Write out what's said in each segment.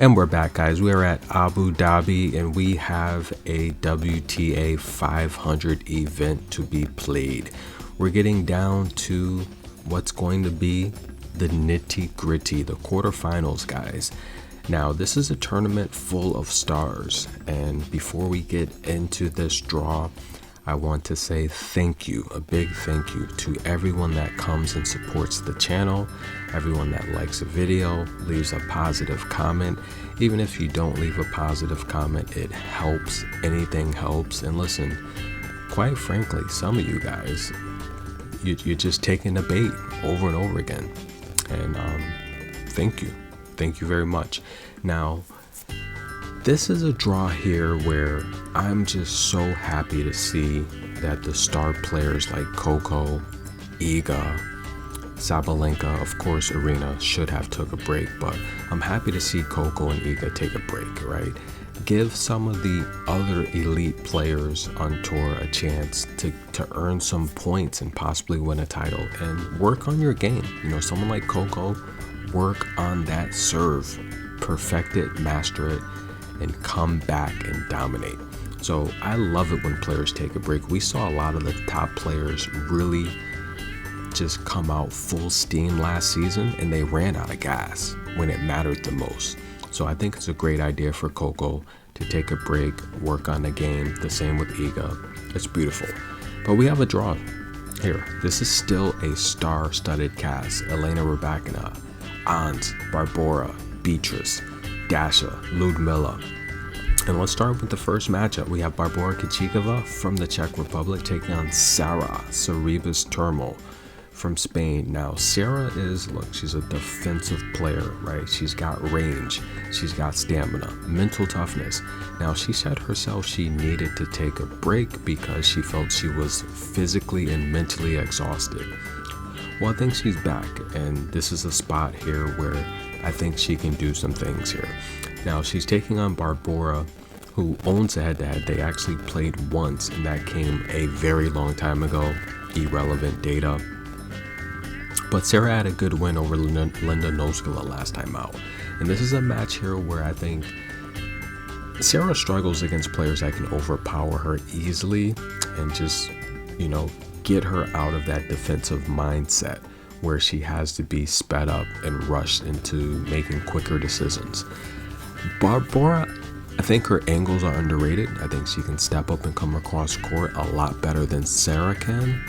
And we're back, guys. We are at Abu Dhabi and we have a WTA 500 event to be played. We're getting down to what's going to be the nitty gritty, the quarterfinals, guys. Now, this is a tournament full of stars, and before we get into this draw, I want to say thank you, a big thank you to everyone that comes and supports the channel, everyone that likes a video, leaves a positive comment. Even if you don't leave a positive comment, it helps. Anything helps. And listen, quite frankly, some of you guys, you're just taking the bait over and over again. And thank you. Thank you very much. Now, this is a draw here where I'm just so happy to see that the star players like Coco, Iga, Sabalenka, of course Arena should have took a break, but I'm happy to see Coco and Iga take a break, right? Give some of the other elite players on tour a chance to earn some points and possibly win a title and work on your game. You know, someone like Coco, work on that serve, perfect it, master it, and come back and dominate. So I love it when players take a break. We saw a lot of the top players really just come out full steam last season, and they ran out of gas when it mattered the most. So I think it's a great idea for Coco to take a break, work on the game. The same with Iga. It's beautiful. But we have a draw here. This is still a star-studded cast. Elena, Rybakina, Ans, Barbora, Beatrice, Dasha, Ludmila. And let's start with the first matchup. We have Barbora Krejcikova from the Czech Republic taking on Sarah Sorribes Termo from Spain. Now, Sarah is, look, she's a defensive player, right? She's got range, she's got stamina, mental toughness. Now, she said herself she needed to take a break because she felt she was physically and mentally exhausted. Well, I think she's back, and this is a spot here where I think she can do some things here. Now, she's taking on Barbora, who owns a head-to-head. They actually played once, and that came a very long time ago. Irrelevant data. But Sarah had a good win over Linda Noskula last time out. And this is a match here where I think Sarah struggles against players that can overpower her easily and just, you know, get her out of that defensive mindset where she has to be sped up and rushed into making quicker decisions. Barbora, I think her angles are underrated. I think she can step up and come across court a lot better than Sarah can.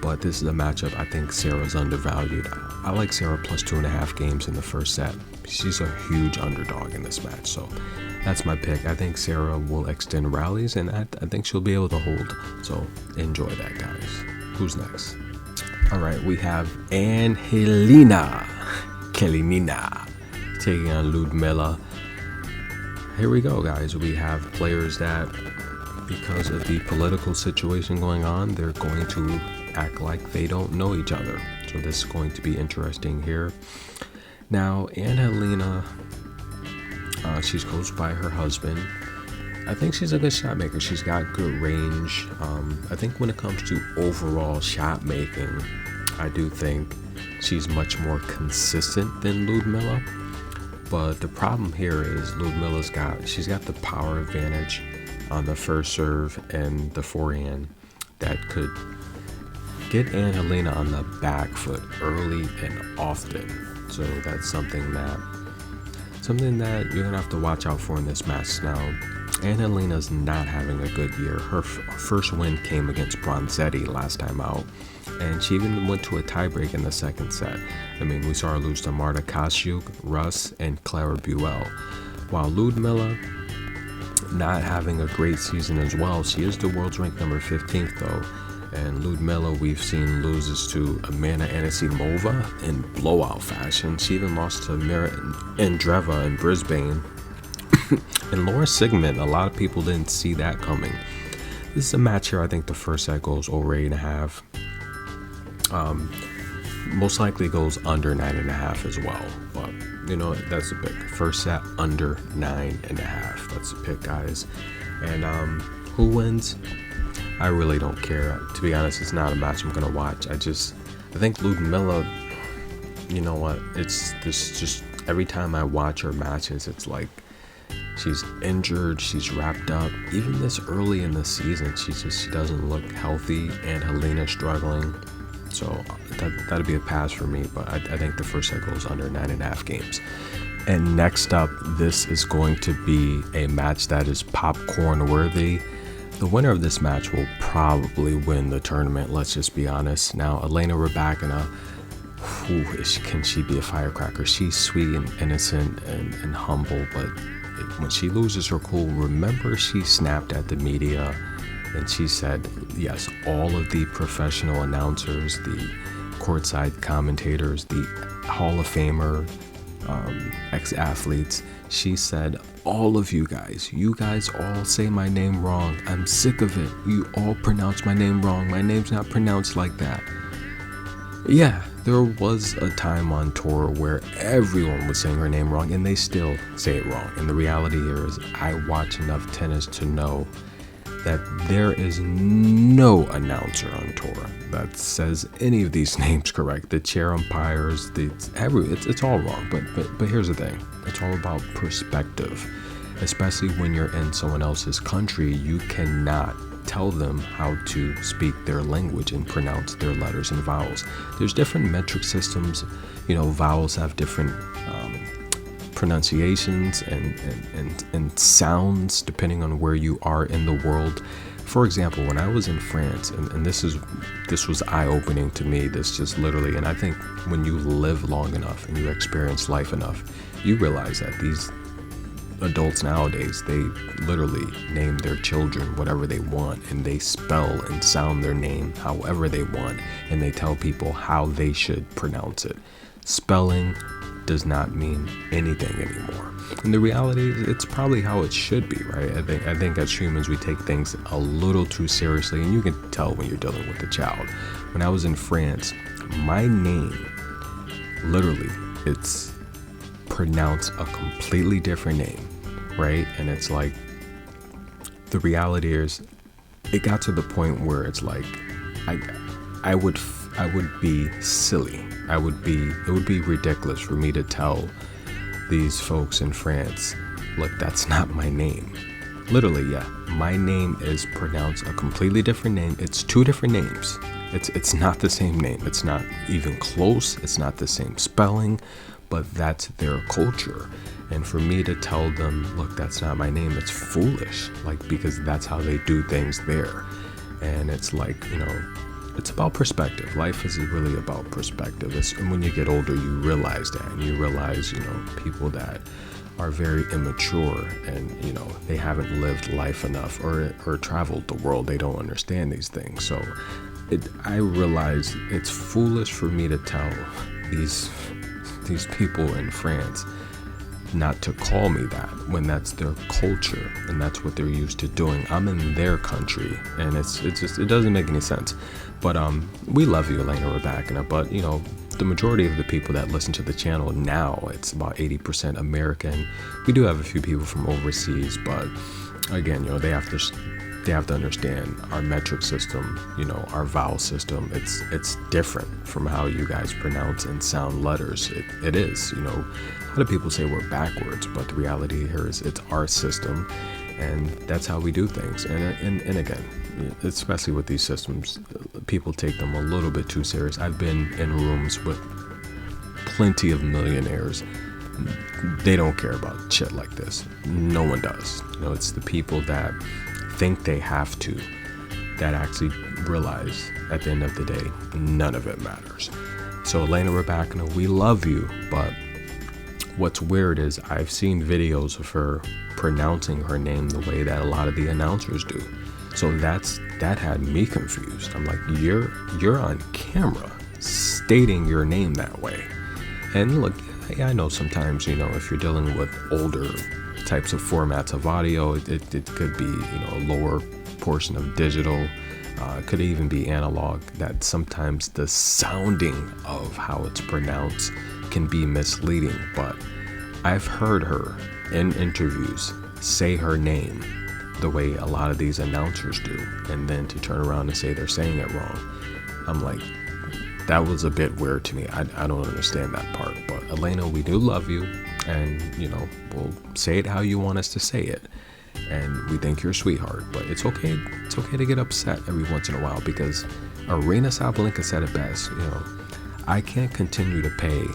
But this is a matchup I think Sarah's undervalued. I like Sarah plus 2.5 games in the first set. She's a huge underdog in this match, so that's my pick. I think Sarah will extend rallies, and I think she'll be able to hold. So enjoy that, guys. Who's next? All right, we have Angelina Kalinina taking on Ludmila. Here we go, guys. We have players that, because of the political situation going on, they're going to act like they don't know each other. So this is going to be interesting here. Now, Angelina, she's coached by her husband. I think she's a good shot maker. She's got good range. I think when it comes to overall shot making, I do think she's much more consistent than Ludmila. But the problem here is she's got the power advantage on the first serve and the forehand that could get Angelina on the back foot early and often. So that's something that you're gonna have to watch out for in this match. Now, Angelina's not having a good year. Her first win came against Bronzetti last time out, and she even went to a tiebreak in the second set. I mean, we saw her lose to Marta Kasiuk, Russ, and Clara Buell. While Ludmila not having a great season as well, she is the world's ranked number 15th though. And Ludmila, we've seen loses to Amanda Anisimova in blowout fashion. She even lost to Mira Andreeva in Brisbane. And Laura Sigmund, a lot of people didn't see that coming. This is a match here. I think the first set goes over 8.5. Most likely goes under 9.5 as well. But, you know, that's a pick. First set under 9.5. That's a pick, guys. And who wins? I really don't care. To be honest, it's not a match I'm going to watch. I think Ludmila, you know what? It's this just Every time I watch her matches, it's like she's injured, she's wrapped up. Even this early in the season, she doesn't look healthy, and Helena's struggling. So that'd be a pass for me, but I think the first set goes under 9.5 games. And next up, this is going to be a match that is popcorn worthy. The winner of this match will probably win the tournament, let's just be honest. Now, Elena Rybakina, can she be a firecracker? She's sweet and innocent and humble, but when she loses her cool, remember she snapped at the media and she said, yes, all of the professional announcers, the courtside commentators, the Hall of Famer, ex-athletes, she said, all of you guys all say my name wrong. I'm sick of it. You all pronounce my name wrong. My name's not pronounced like that. Yeah, there was a time on tour where everyone was saying her name wrong and they still say it wrong. And the reality here is I watch enough tennis to know that there is no announcer on tour that says any of these names correct. The chair umpires, it's all wrong. But here's the thing. It's all about perspective. Especially when you're in someone else's country, you cannot tell them how to speak their language and pronounce their letters and vowels. There's different metric systems. Vowels have different pronunciations and sounds depending on where you are in the world. For example, when I was in France, and this was eye-opening to me, this just literally, and I think when you live long enough and you experience life enough, you realize that these adults nowadays, they literally name their children whatever they want, and they spell and sound their name however they want, and they tell people how they should pronounce it. Spelling does not mean anything anymore. And the reality is it's probably how it should be, right? I think as humans we take things a little too seriously, and you can tell when you're dealing with a child. When I was in France, my name, literally, it's pronounced a completely different name, right? And it's like, the reality is it got to the point where it's like I would be silly. It would be ridiculous for me to tell these folks in France, look, that's not my name. Literally, yeah, my name is pronounced a completely different name. It's two different names. It's not the same name. It's not even close. It's not the same spelling, but that's their culture. And for me to tell them, look, that's not my name, it's foolish, because that's how they do things there. And it's like, it's about perspective. Life is really about perspective. And when you get older, you realize that, and you realize, people that are very immature and, they haven't lived life enough or traveled the world. They don't understand these things. So I realize it's foolish for me to tell these people in France not to call me that when that's their culture and that's what they're used to doing. I'm in their country, and it doesn't make any sense. But we love you, Elena Rybakina, but the majority of the people that listen to the channel now, it's about 80% American. We do have a few people from overseas, but again, they have to understand our metric system, our vowel system. It's different from how you guys pronounce and sound letters. It is, a lot of people say we're backwards, but the reality here is it's our system, and that's how we do things. And again, especially with these systems, people take them a little bit too serious. I've been in rooms with plenty of millionaires. They don't care about shit like this. No one does. It's the people that think they have to that actually realize at the end of the day, none of it matters. So Elena Rybakina, we love you, but what's weird is I've seen videos of her pronouncing her name the way that a lot of the announcers do. So that had me confused. I'm like, you're on camera stating your name that way. And look, I know sometimes, if you're dealing with older types of formats of audio, it could be, a lower portion of digital, could even be analog, that sometimes the sounding of how it's pronounced can be misleading. But I've heard her in interviews say her name the way a lot of these announcers do, and then to turn around and say they're saying it wrong. I'm like, that was a bit weird to me. I don't understand that part. But Elena, we do love you, and we'll say it how you want us to say it, and we think you're a sweetheart. But it's okay to get upset every once in a while, because Aryna Sabalenka said it best. I can't continue to pay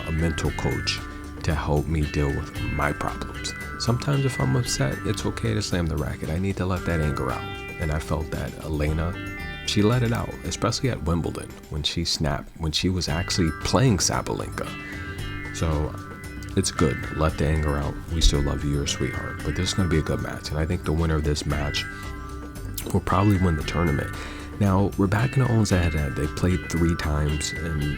a mental coach to help me deal with my problems. Sometimes if I'm upset, it's okay to slam the racket. I need to let that anger out. And I felt that Elena, she let it out, especially at Wimbledon when she snapped, when she was actually playing Sabalenka. So it's good. Let the anger out. We still love you. You're a sweetheart. But this is going to be a good match. And I think the winner of this match will probably win the tournament. Now, Rybakina owns that head. They played 3 times, and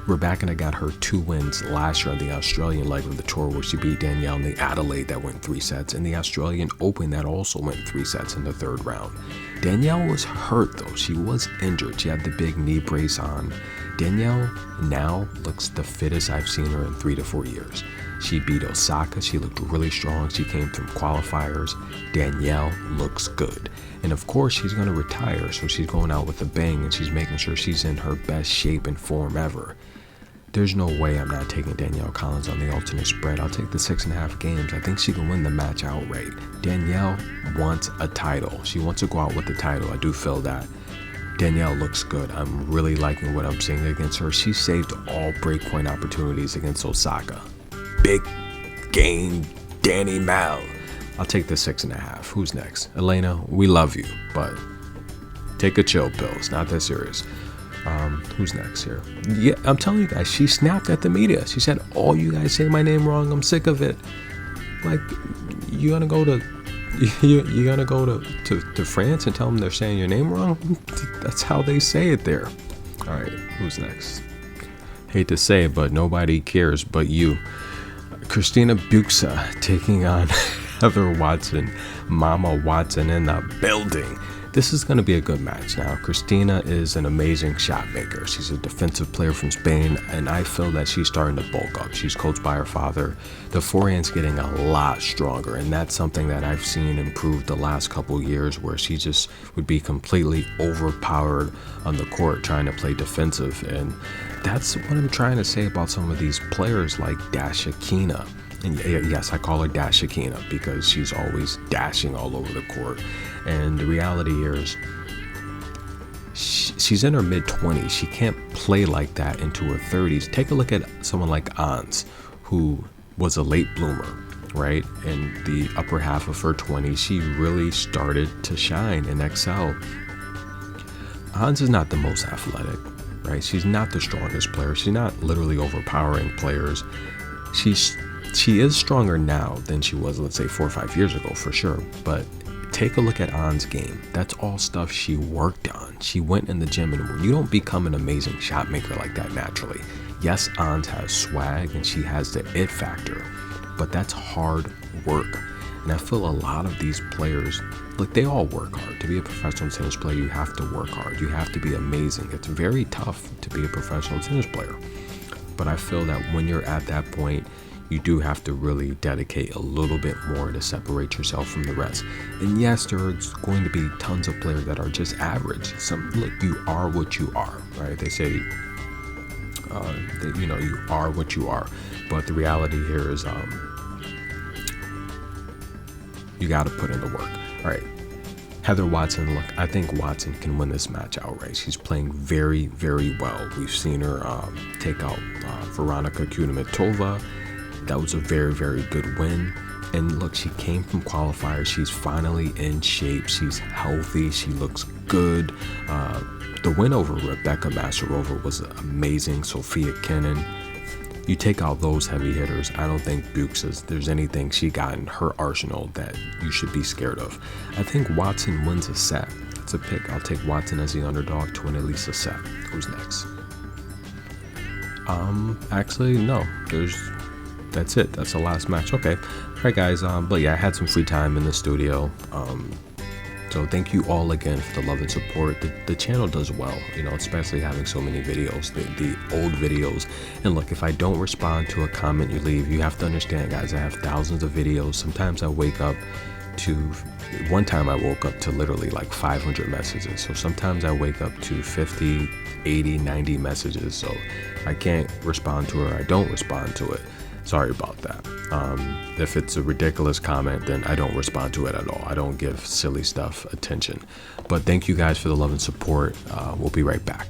Rybakina got her 2 wins last year on the Australian leg of the tour, where she beat Danielle in the Adelaide that went 3 sets, and the Australian Open that also went 3 sets in the 3rd round. Danielle was hurt though. She was injured. She had the big knee brace on. Danielle now looks the fittest I've seen her in 3 to 4 years. She beat Osaka. She looked really strong. She came from qualifiers. Danielle looks good. And of course, she's going to retire, so she's going out with a bang, and she's making sure she's in her best shape and form ever. There's no way I'm not taking Danielle Collins on the alternate spread. I'll take the 6.5 games. I think she can win the match outright. Danielle wants a title. She wants to go out with the title. I do feel that. Danielle looks good. I'm really liking what I'm seeing against her. She saved all breakpoint opportunities against Osaka. Big game, Danny Mal. I'll take the 6.5. Who's next? Elena, we love you, but take a chill pill. It's not that serious. Who's next here? Yeah, I'm telling you guys, she snapped at the media. She said, "All you guys say my name wrong. I'm sick of it." Like, you're gonna go to France and tell them they're saying your name wrong? That's how they say it there. All right, who's next? Hate to say it, but nobody cares but you. Christina Buxa taking on Heather Watson. Mama Watson in the building. This is going to be a good match. Now, Christina is an amazing shot maker. She's a defensive player from Spain, and I feel that she's starting to bulk up. She's coached by her father. The forehand's getting a lot stronger, and that's something that I've seen improve the last couple years, where she just would be completely overpowered on the court trying to play defensive. And that's what I'm trying to say about some of these players like Dashakina. And yes, I call her Dashakina because she's always dashing all over the court. And the reality here is she's in her mid-20s. She can't play like that into her 30s. Take a look at someone like Ons, who was a late bloomer, right? In the upper half of her 20s, she really started to shine and excel. Ons is not the most athletic, right? She's not the strongest player. She's not literally overpowering players. She is stronger now than she was, let's say, 4 or 5 years ago, for sure. But take a look at On's game. That's all stuff she worked on. She went in the gym, and when you don't become an amazing shot maker like that naturally, yes, Ons has swag and she has the it factor, but that's hard work. And I feel a lot of these players, look, they all work hard. To be a professional tennis player, you have to work hard. You have to be amazing. It's very tough to be a professional tennis player. But I feel that when you're at that point, you do have to really dedicate a little bit more to separate yourself from the rest. And yes, there's going to be tons of players that are just average. Look, you are what you are, right? They say, you are what you are. But the reality here is, you got to put in the work. All right. Heather Watson, look, I think Watson can win this match outright. She's playing very, very well. We've seen her take out Veronika Kudermetova. That was a very, very good win. And look, she came from qualifiers. She's finally in shape. She's healthy. She looks good. The win over Rebecca Masarova was amazing. Sofia Kenin. You take out those heavy hitters, I don't think there's anything she got in her arsenal that you should be scared of. I think Watson wins a set. It's a pick. I'll take Watson as the underdog to win at least a set. Who's next? Actually, no. That's it. That's the last match. Okay. All right, guys. But yeah, I had some free time in the studio. So thank you all again for the love and support. The channel does well, especially having so many videos, the old videos. And look, if I don't respond to a comment you leave, you have to understand, guys, I have thousands of videos. Sometimes I wake up to, one time I woke up to literally like 500 messages. So sometimes I wake up to 50, 80, 90 messages. So I can't respond to it, or I don't respond to it. Sorry about that. If it's a ridiculous comment, then I don't respond to it at all. I don't give silly stuff attention. But thank you guys for the love and support. We'll be right back.